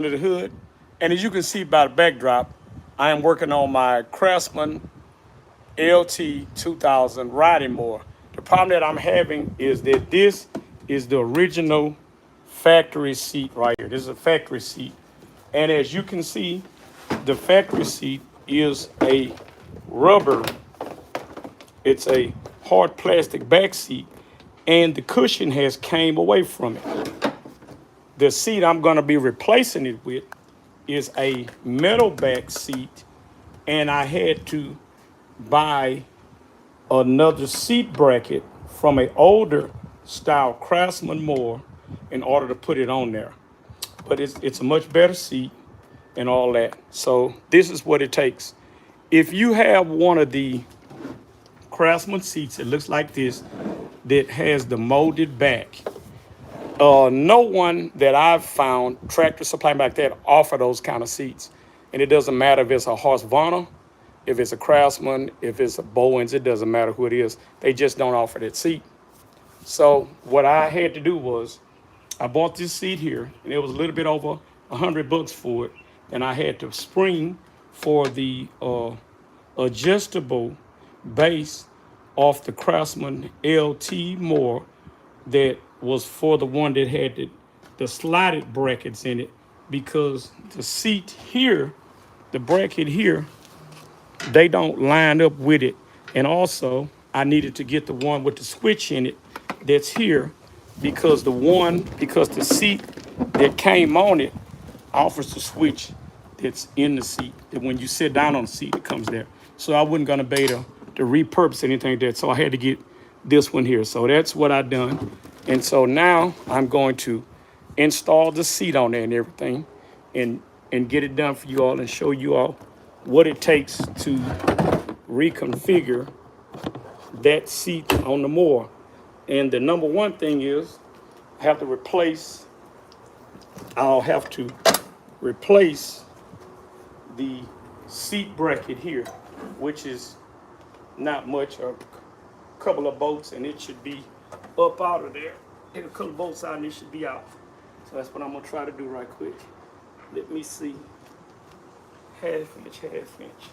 under the hood. And as you can see by the backdrop, I am working on my Craftsman LT 2000 riding mower. The problem that I'm having is that this is the original factory seat right here. This is a factory seat. And as you can see, the factory seat is a rubber, it's a hard plastic back seat, and the cushion has came away from it. The seat I'm gonna be replacing it with is a metal back seat, and I had to buy another seat bracket from an older style Craftsman mower in order to put it on there. But it's a much better seat and all that. So this is what it takes. If you have one of the Craftsman seats, it looks like this, that has the molded back. No one that I've found, Tractor Supply like that, offer those kind of seats. And it doesn't matter if it's a Husqvarna, if it's a Craftsman, if it's a Bowens, it doesn't matter who it is. They just don't offer that seat. So what I had to do was I bought this seat here, and it was a little bit over $100 for it. And I had to spring for the adjustable base off the Craftsman LT more that was for the one that had the slotted brackets in it, because the seat here, the bracket here, they don't line up with it. And also, I needed to get the one with the switch in it that's here, because the seat that came on it offers the switch that's in the seat, that when you sit down on the seat, it comes there. So I wasn't gonna be able to repurpose anything like that. So I had to get this one here. So that's what I done. And so now I'm going to install the seat on there and everything, and get it done for you all and show you all what it takes to reconfigure that seat on the mower. And the number one thing is I'll have to replace the seat bracket here, which is not much, a couple of bolts, and it should be up out of there. Take a couple of bolts out and it should be out. So that's what I'm gonna try to do right quick. Let me see. Half inch, half inch.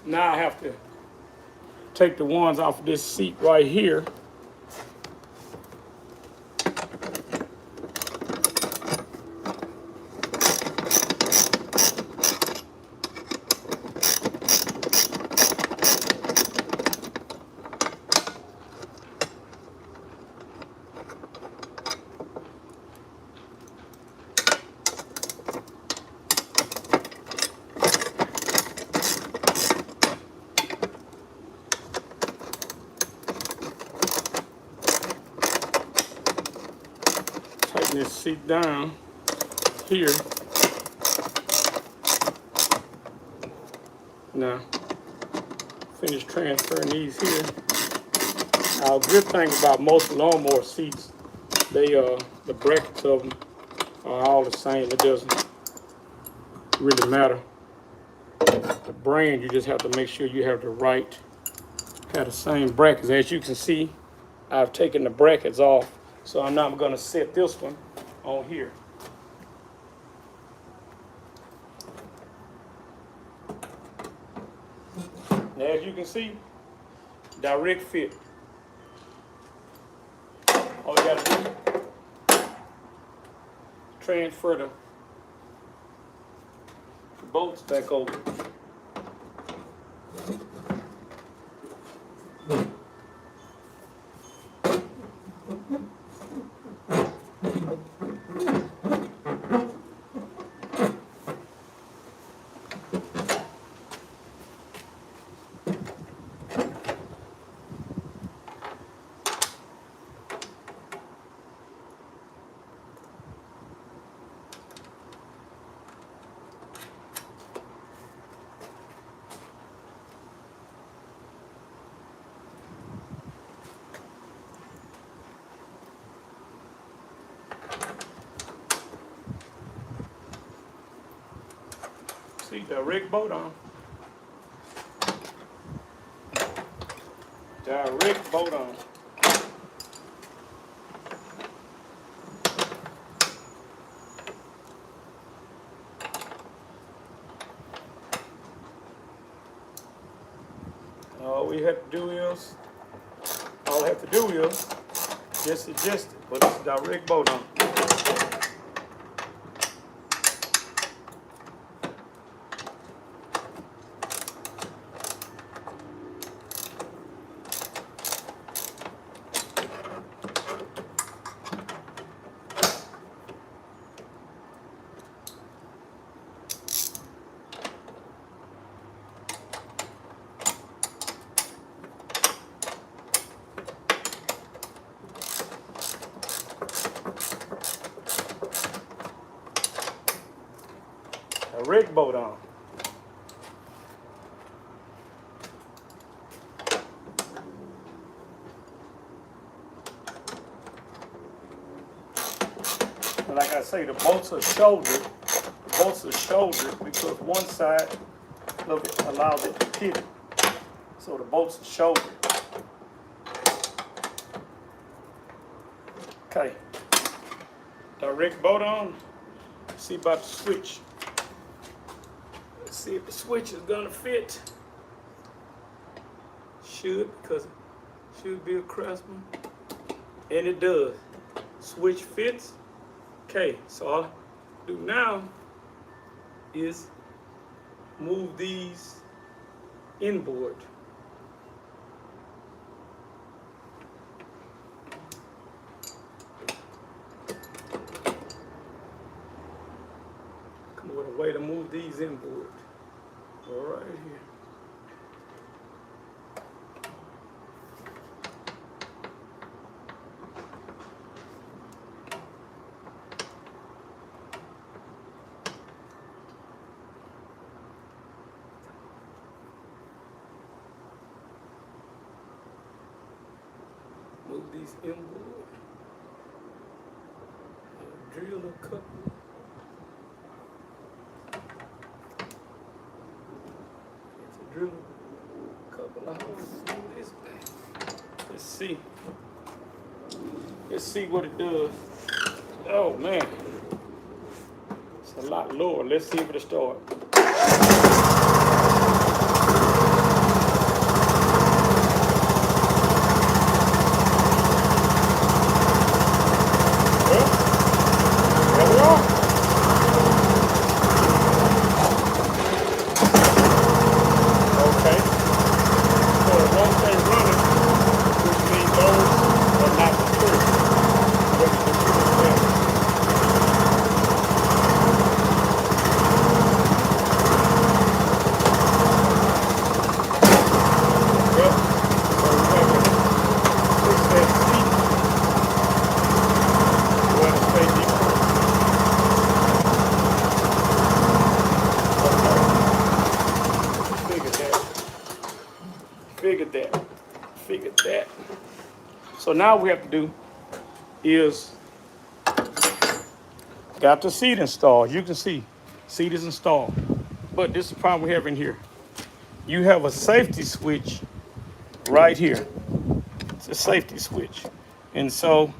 Now I have to take the ones off of this seat right here. Tighten this seat down here. Now, finish transferring these here. Now, a good thing about most lawnmower seats, they the brackets of them are all the same. It doesn't really matter. The brand, you just have to make sure you have the same brackets. As you can see, I've taken the brackets off, so I'm now going to set this one on here. Now, as you can see, direct fit. All you got to do, transfer the bolts back over. See, direct bolt on. Direct bolt on. All we have to do is, just adjust it, but it's direct bolt on. Direct bolt on. Like I say, the bolts are shouldered. The bolts are shouldered because one side of it allows it to pivot. So the bolts are shouldered. Okay. Direct bolt on. See about the switch. Let's see if the switch is gonna fit. Should, because it should be a craftsman. And it does. Switch fits. Okay, so all I do now is move these inboard. Come with a way to move these inboard. All right here. Move these inboard. Drill a couple. Drill a couple of holes through this back. Let's see. Let's see what it does. Oh man, it's a lot lower. Let's see if it'll start. that. So now what we have to do is got the seat installed. You can see seat is installed. But this is the problem we have in here. You have a safety switch right here. It's a safety switch. And so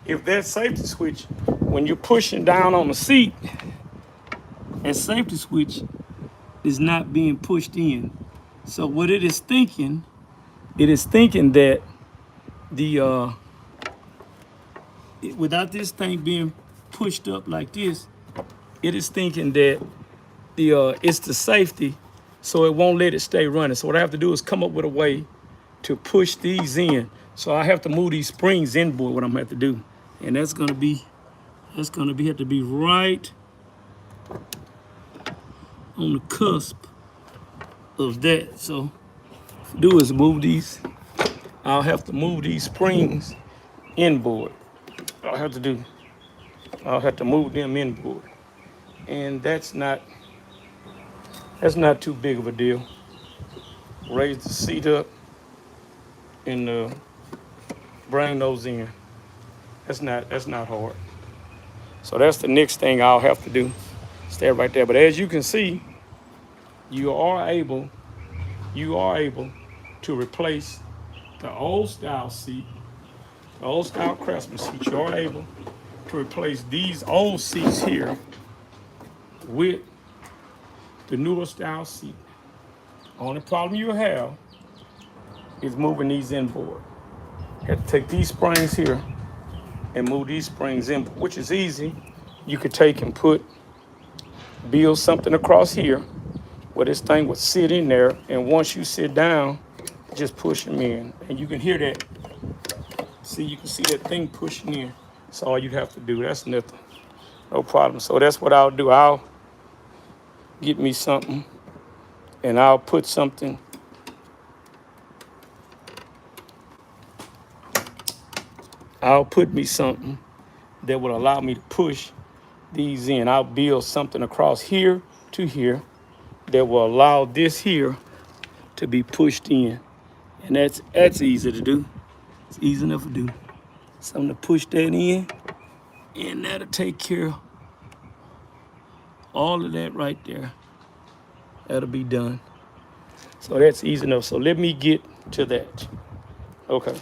if that safety switch, when you're pushing down on the seat, that safety switch is not being pushed in. So what it is thinking that the without this thing being pushed up like this, it is thinking that it's the safety, so it won't let it stay running. So what I have to do is come up with a way to push these in. So I have to move these springs inboard. What I'm gonna have to do, and that's gonna have to be right on the cusp of that. So what I do is move these. I'll have to move these springs inboard. I'll have to move them inboard, and that's not too big of a deal. Raise the seat up and bring those in. That's not hard. So that's the next thing I'll have to do. Stay right there. But as you can see, you are able to replace the old style seat, the old style craftsman seat. You are able to replace these old seats here with the newer style seat. Only problem you have is moving these inboard. You have to take these springs here and move these springs in, which is easy. You could take and build something across here where this thing would sit in there, and once you sit down, just push them in. And you can hear that. See, you can see that thing pushing in. That's all you'd have to do. That's nothing. No problem. So that's what I'll do. I'll get me something, and I'll put something. I'll put me something that will allow me to push these in. I'll build something across here to here that will allow this here to be pushed in. And that's easy to do. It's easy enough to do. Something to push that in, and that'll take care of all of that right there. That'll be done. So that's easy enough. So let me get to that. Okay.